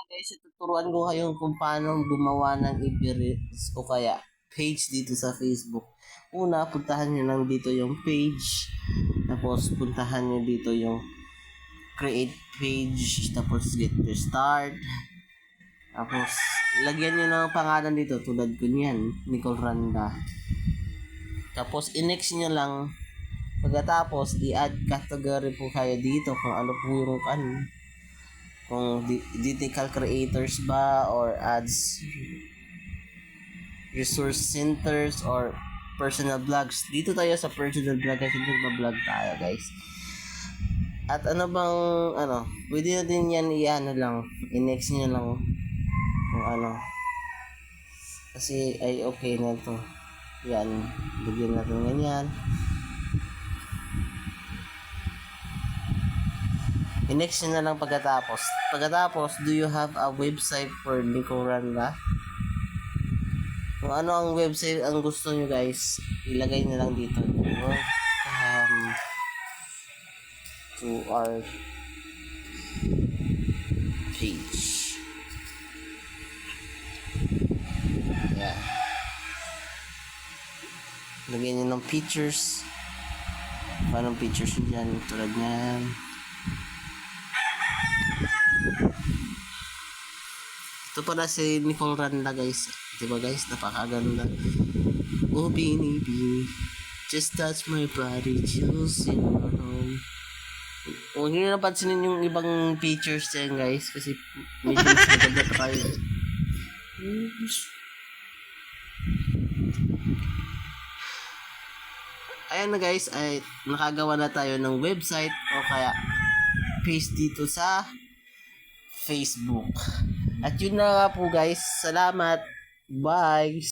Guys, tuturuan ko kayo kung paano gumawa ng reels o kaya page dito sa Facebook. Una, puntahan nyo lang dito yung page. Tapos, puntahan nyo dito yung create page. Tapos, get to start. Tapos, lagyan nyo ng pangalan dito. Tulad ko niyan, Nicole Randa. Tapos, i-next nyo lang. Pagkatapos, i-add category po kayo dito kung ano po yung kung digital creators ba or ads resource centers or personal vlogs. Dito tayo sa personal vlog kasi nagba-vlog tayo, guys. At ano bang pwede na din yan lang, i-next niyo lang kung ano. Kasi ay okay na to. Yan, bigyan natin ganyan. I-next nyo na lang pagkatapos. Pagkatapos, do you have a website for Nicole Randa? Kung ano ang website ang gusto nyo, guys, ilagay na lang dito. Welcome to our page. Yeah. Lagyan nyo ng pictures. Paano pictures nyo dyan? Tulad nyan. Ito pala si Nicole Randa, guys. Diba, guys? Napakaganda. Oh, Bini, Bini. Just touch my body, chills in my home. Huwag nyo napansinin yung ibang features dyan, guys. Kasi medyo mas maganda pa kayo. Ayan na, guys. Ay nakagawa na tayo ng website o kaya page dito sa Facebook. At yun na nga po, guys. Salamat. Bye.